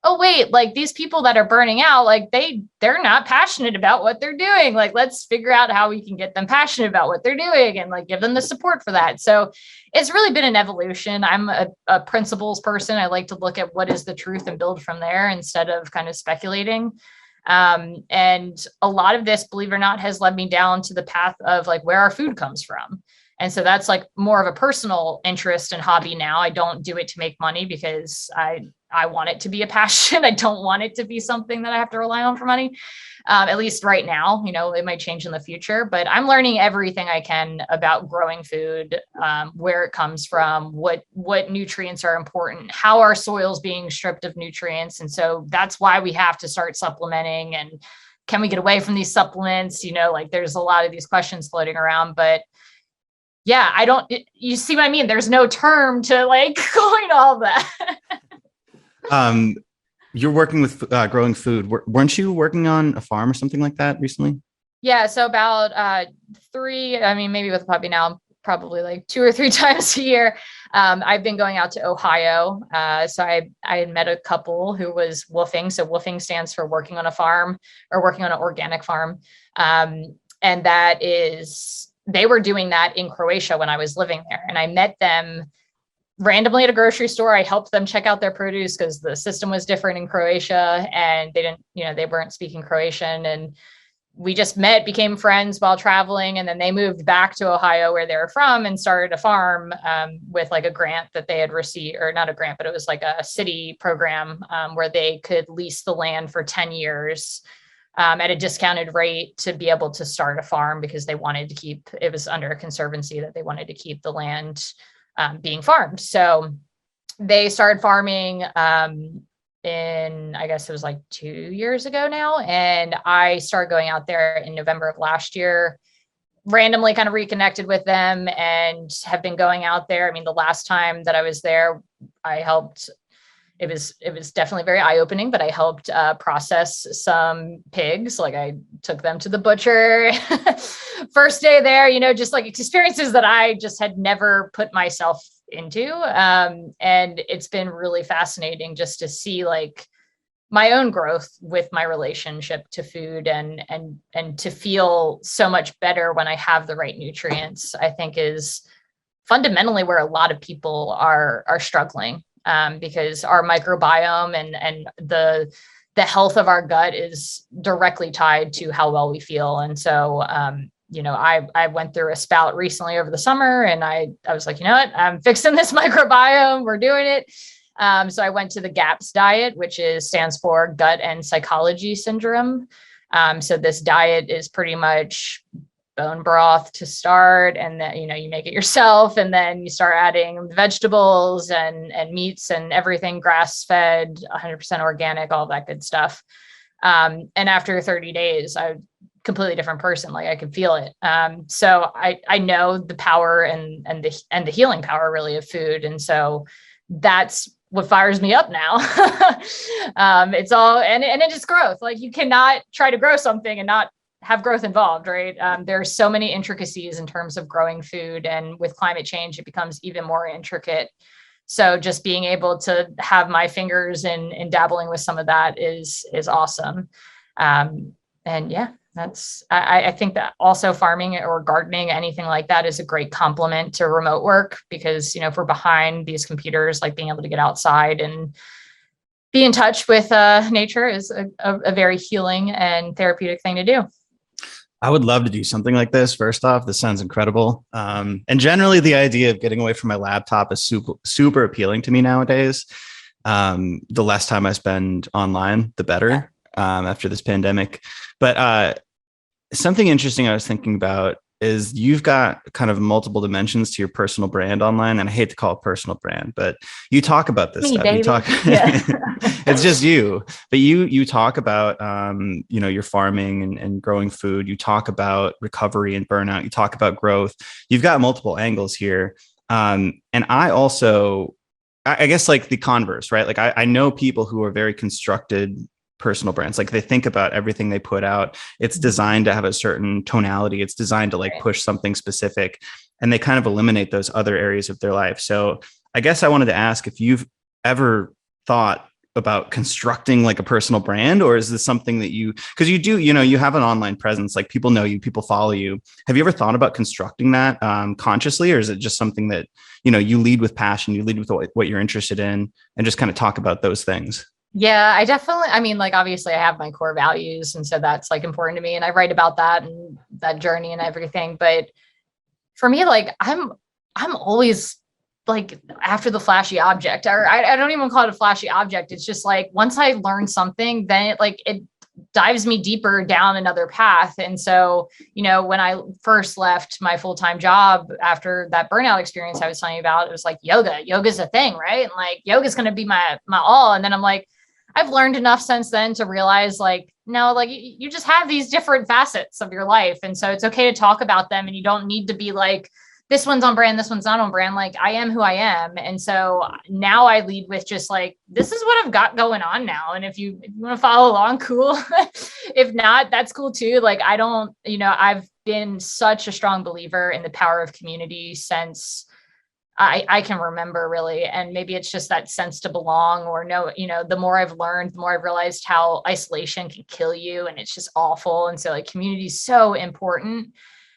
oh, wait, like these people that are burning out, like they're not passionate about what they're doing. Like, let's figure out how we can get them passionate about what they're doing and like give them the support for that. So it's really been an evolution. I'm a principles person. I like to look at what is the truth and build from there instead of kind of speculating. And a lot of this, believe it or not, has led me down to the path of like where our food comes from. And so that's like more of a personal interest and hobby now. I don't do it to make money because I want it to be a passion. I don't want it to be something that I have to rely on for money, at least right now. It might change in the future, but I'm learning everything I can about growing food, where it comes from, what nutrients are important, how our soil's being stripped of nutrients. And so that's why we have to start supplementing. And can we get away from these supplements? Like there's a lot of these questions floating around, but yeah, you see what I mean? There's no term to like going to all that. You're working with growing food. Weren't you working on a farm or something like that recently? Yeah, so about three, I mean, maybe with a puppy now, probably like 2 or 3 times a year. I've been going out to Ohio. So I had met a couple who was woofing. So woofing stands for working on a farm or working on an organic farm. And that is, they were doing that in Croatia when I was living there. And I met them randomly at a grocery store. I helped them check out their produce because the system was different in Croatia and they didn't, they weren't speaking Croatian. And we just met, became friends while traveling. And then they moved back to Ohio where they were from and started a farm with like a grant that they had received, or not a grant, but it was like a city program where they could lease the land for 10 years at a discounted rate to be able to start a farm because they wanted to keep, it was under a conservancy that they wanted to keep the land being farmed. So they started farming in, I guess it was like 2 years ago now. And I started going out there in November of last year, randomly kind of reconnected with them and have been going out there. I mean, the last time that I was there, I helped, it was definitely very eye-opening, but I helped process some pigs. Like I took them to the butcher first day there, just like experiences that I just had never put myself into. And it's been really fascinating just to see like my own growth with my relationship to food and to feel so much better when I have the right nutrients, I think is fundamentally where a lot of people are struggling. Because our microbiome and the health of our gut is directly tied to how well we feel. And so, I went through a spout recently over the summer and I was like, you know what, I'm fixing this microbiome. We're doing it. So I went to the GAPS diet, which stands for gut and psychology syndrome. So this diet is pretty much bone broth to start, and then you make it yourself, and then you start adding vegetables and meats and everything grass fed, 100% organic, all that good stuff. And after 30 days I was a completely different person. Like I could feel it. So I know the power and the healing power really of food, and so that's what fires me up now. It's all and it's just growth. Like you cannot try to grow something and not have growth involved, right? There's so many intricacies in terms of growing food, and with climate change, it becomes even more intricate. So just being able to have my fingers in dabbling with some of that is awesome. And yeah, I think that also farming or gardening, anything like that is a great complement to remote work because, if we're behind these computers, like being able to get outside and be in touch with nature is a very healing and therapeutic thing to do. I would love to do something like this. First off, this sounds incredible. And generally the idea of getting away from my laptop is super, super appealing to me nowadays. The less time I spend online, the better after this pandemic. But something interesting I was thinking about is you've got kind of multiple dimensions to your personal brand online. And I hate to call it personal brand, but you talk about this stuff. Baby. You talk, it's just you, but you talk about, your farming and growing food. You talk about recovery and burnout. You talk about growth. You've got multiple angles here. And I also, I guess like the converse, right? Like I know people who are very constructed personal brands. Like they think about everything they put out. It's designed to have a certain tonality. It's designed to like push something specific, and they kind of eliminate those other areas of their life. So I guess I wanted to ask if you've ever thought about constructing like a personal brand, or is this something that because you do, you have an online presence, like people know you, people follow you. Have you ever thought about constructing that consciously, or is it just something that, you lead with passion, you lead with what you're interested in and just kind of talk about those things? Yeah, I mean, like, obviously I have my core values. And so that's like important to me. And I write about that and that journey and everything. But for me, like, I'm always like after the flashy object, or I don't even call it a flashy object. It's just like, once I learn something, then it dives me deeper down another path. And so, when I first left my full-time job after that burnout experience I was telling you about, it was like yoga's a thing, right? And like, yoga's going to be my all. And then I'm like, I've learned enough since then to realize like, no, like you just have these different facets of your life. And so it's okay to talk about them, and you don't need to be like this one's on brand, this one's not on brand. Like I am who I am. And so now I lead with just like, this is what I've got going on now. And if you want to follow along, cool. If not, that's cool too. Like I don't, I've been such a strong believer in the power of community since I can remember really. And maybe it's just that sense to belong or no, the more I've learned, the more I've realized how isolation can kill you and it's just awful. And so like community is so important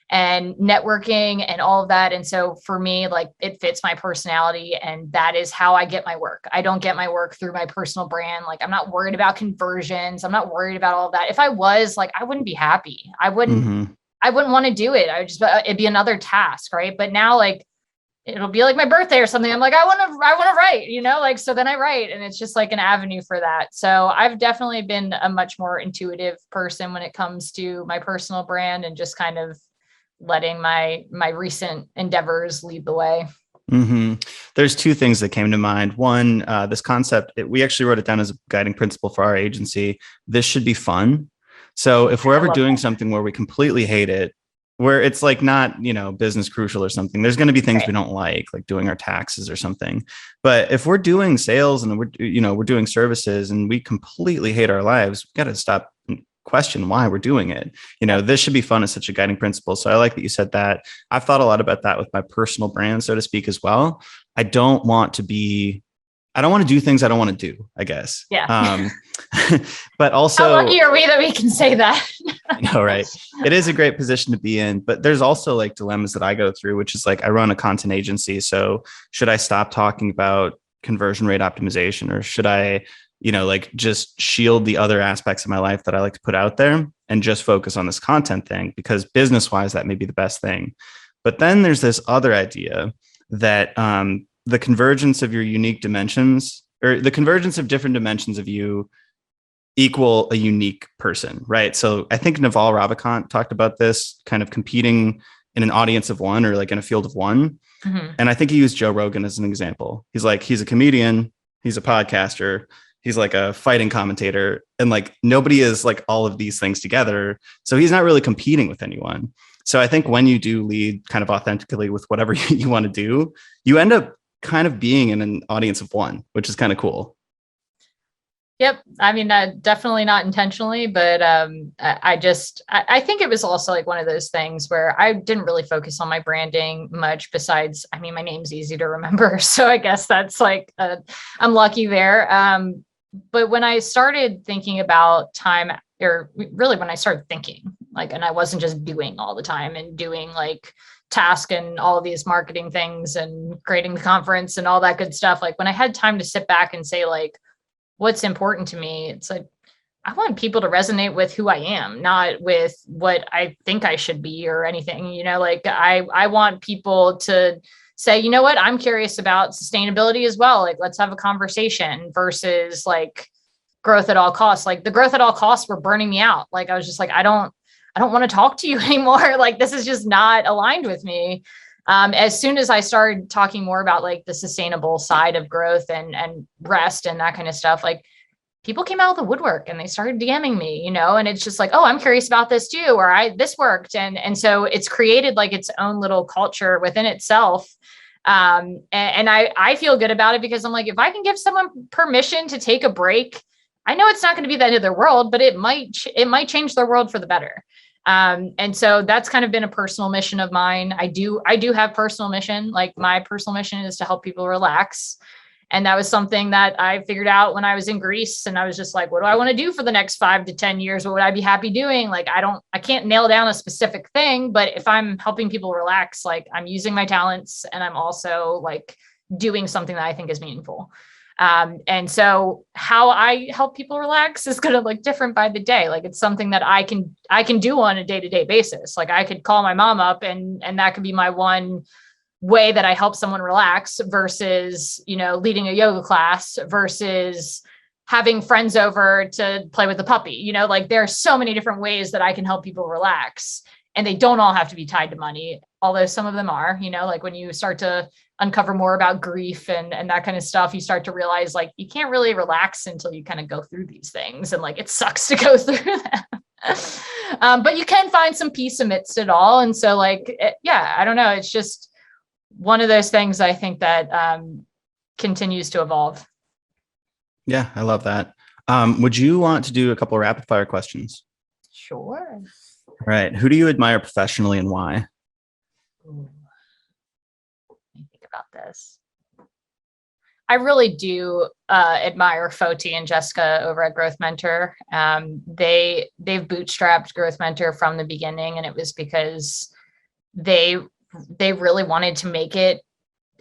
and networking and all of that. And so for me, like it fits my personality and that is how I get my work. I don't get my work through my personal brand. Like I'm not worried about conversions. I'm not worried about all of that. If I was like, I wouldn't be happy. I wouldn't want to do it. It'd be another task. Right. But now like, it'll be like my birthday or something. I'm like, I want to write, so then I write and it's just like an avenue for that. So I've definitely been a much more intuitive person when it comes to my personal brand and just kind of letting my recent endeavors lead the way. There's two things that came to mind. One, this concept, we actually wrote it down as a guiding principle for our agency. This should be fun. So if we're ever doing something where we completely hate it, where it's like not, business crucial or something, there's going to be things we don't like doing our taxes or something. But if we're doing sales and we're doing services and we completely hate our lives, we got to stop and question why we're doing it. This should be fun is such a guiding principle. So I like that you said that. I've thought a lot about that with my personal brand, so to speak, as well. I don't want to do things I don't want to do, I guess. Yeah. But also, how lucky are we that we can say that? I know, right? It is a great position to be in, but there's also like dilemmas that I go through, which is like, I run a content agency. So should I stop talking about conversion rate optimization or should I, just shield the other aspects of my life that I like to put out there and just focus on this content thing? Because business-wise, that may be the best thing. But then there's this other idea that, the convergence of your unique dimensions or the convergence of different dimensions of you equal a unique person, right? So I think Naval Ravikant talked about this kind of competing in an audience of one or like in a field of one. And I think he used Joe Rogan as an example. He's like, he's a comedian, he's a podcaster, he's like a fighting commentator, and like nobody is like all of these things together. So he's not really competing with anyone. So I think when you do lead kind of authentically with whatever you want to do, you end up kind of being in an audience of one, which is kind of cool. Yep. I mean, definitely not intentionally, but I think it was also like one of those things where I didn't really focus on my branding much besides, I mean, my name's easy to remember. So I guess that's like, I'm lucky there. But when I started thinking about time, or really when I started thinking like, and I wasn't just doing all the time and doing like task and all of these marketing things and creating the conference and all that good stuff. Like when I had time to sit back and say like, what's important to me? It's like, I want people to resonate with who I am, not with what I think I should be or anything, like I want people to say, you know what, I'm curious about sustainability as well. Like, let's have a conversation versus like growth at all costs. Like the growth at all costs were burning me out. Like, I was just like, I don't want to talk to you anymore. Like, this is just not aligned with me. As soon as I started talking more about like the sustainable side of growth and rest and that kind of stuff, like people came out of the woodwork and they started DMing me, and it's just like, oh, I'm curious about this too, or this worked. And so it's created like its own little culture within itself. And I feel good about it because I'm like, if I can give someone permission to take a break, I know it's not going to be the end of their world, but it might change their world for the better. And so that's kind of been a personal mission of mine. I do have personal mission. Like my personal mission is to help people relax. And that was something that I figured out when I was in Greece, and I was just like, what do I want to do for the next 5 to 10 years? What would I be happy doing? Like, I can't nail down a specific thing, but if I'm helping people relax, like I'm using my talents and I'm also like doing something that I think is meaningful. And so how I help people relax is going to look different by the day. Like it's something that I can do on a day-to-day basis. Like I could call my mom up and that could be my one way that I help someone relax versus, leading a yoga class versus having friends over to play with the puppy, like there are so many different ways that I can help people relax, and they don't all have to be tied to money. Although some of them are, like when you start to uncover more about grief and that kind of stuff, you start to realize like you can't really relax until you kind of go through these things. And like, it sucks to go through them. But you can find some peace amidst it all. And so like, I don't know. It's just, one of those things I think that continues to evolve. Yeah, I love that. Would you want to do a couple of rapid fire questions? Sure. All right. Who do you admire professionally and why? Ooh. Let me think about this. I really do admire Foti and Jessica over at Growth Mentor. They've bootstrapped Growth Mentor from the beginning, and it was because they really wanted to make it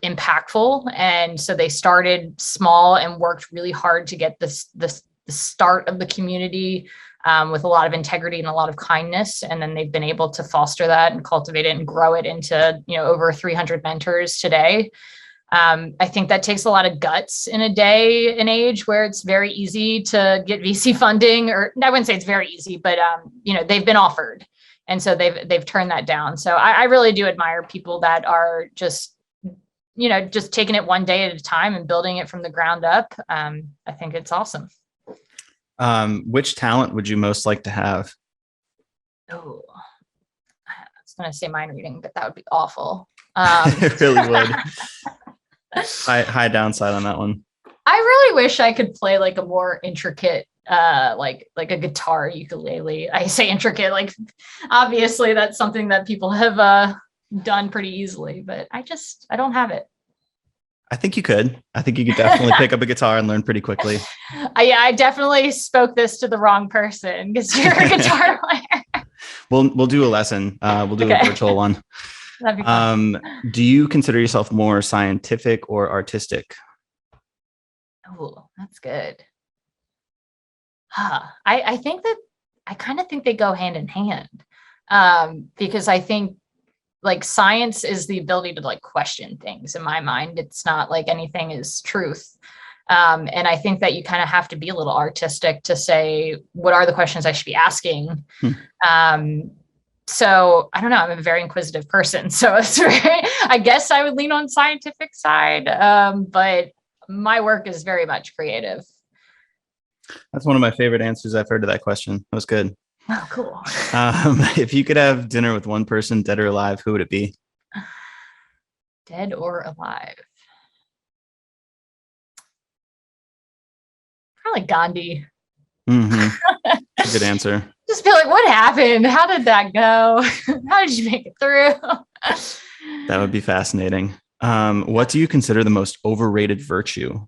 impactful, and so they started small and worked really hard to get the start of the community with a lot of integrity and a lot of kindness, and then they've been able to foster that and cultivate it and grow it into over 300 mentors today. I think that takes a lot of guts in a day and age where it's very easy to get VC funding, or I wouldn't say it's very easy, but they've been offered, and so they've turned that down. So I really do admire people that are just taking it one day at a time and building it from the ground up. I think it's awesome. Which talent would you most like to have? Oh, I was going to say mind reading, but that would be awful. It really would. High downside on that one. I really wish I could play like a more intricate, like a guitar, ukulele. I say intricate, like obviously that's something that people have done pretty easily, but I don't have it. I think you could. I think you could definitely pick up a guitar and learn pretty quickly. I definitely spoke this to the wrong person because you're a guitar player. We'll do a lesson. We'll do a virtual one. That'd be fun. Do you consider yourself more scientific or artistic? Oh, that's good. I think that I kind of think they go hand in hand, because I think like science is the ability to like question things. In my mind, it's not like anything is truth. And I think that you kind of have to be a little artistic to say, what are the questions I should be asking? So I don't know, I'm a very inquisitive person. So it's I guess I would lean on scientific side. But my work is very much creative. That's one of my favorite answers I've heard to that question. That was good. Oh, cool. If you could have dinner with one person, dead or alive, who would it be? Dead or alive? Probably Gandhi. Mm-hmm. Good answer. Just be like, what happened? How did that go? How did you make it through? That would be fascinating. What do you consider the most overrated virtue?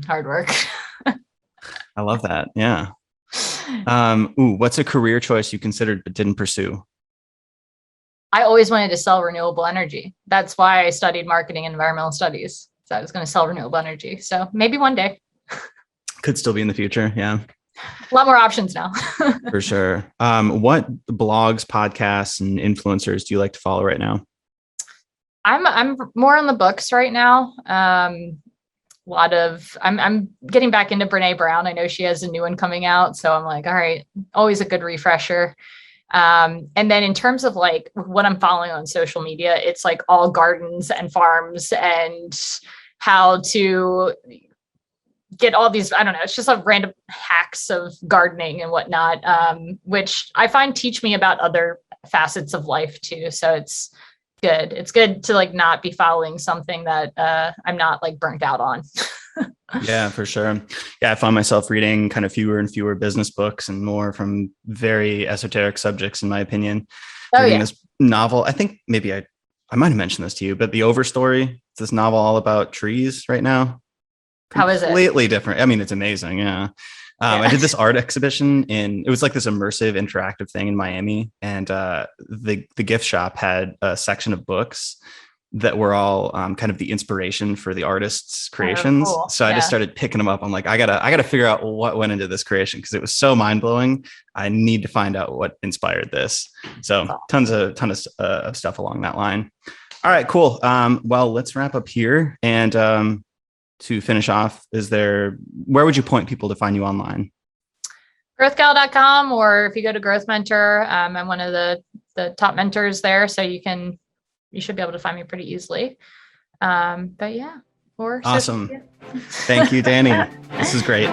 Hard work. I love that. Yeah. What's a career choice you considered but didn't pursue? I always wanted to sell renewable energy. That's why I studied marketing and environmental studies. So I was going to sell renewable energy. So maybe one day. Could still be in the future. Yeah. A lot more options now. For sure. What blogs, podcasts, and influencers do you like to follow right now? I'm more on the books right now. I'm getting back into Brene Brown. I know she has a new one coming out. So I'm like, all right, always a good refresher. And then in terms of like what I'm following on social media, it's like all gardens and farms and how to get all these, I don't know, it's just like random hacks of gardening and whatnot, which I find teach me about other facets of life too. So it's good. It's good to like not be following something that I'm not like burnt out on. Yeah, for sure. Yeah, I find myself reading kind of fewer and fewer business books and more from very esoteric subjects, in my opinion. Reading this novel, I think maybe I might have mentioned this to you, but The Overstory, it's this novel all about trees right now. How is it? Completely different. I mean, it's amazing. Yeah. I did this art exhibition it was like this immersive interactive thing in Miami. And the gift shop had a section of books that were all kind of the inspiration for the artist's creations. Oh, cool. So I just started picking them up. I'm like, I gotta figure out what went into this creation because it was so mind blowing. I need to find out what inspired this. So ton of stuff along that line. All right, cool. Well, let's wrap up here. And to finish off, where would you point people to find you online? growthgal.com, or if you go to Growth Mentor, I'm one of the top mentors there. So you should be able to find me pretty easily. But yeah. Awesome. Thank you, Dani. This is great.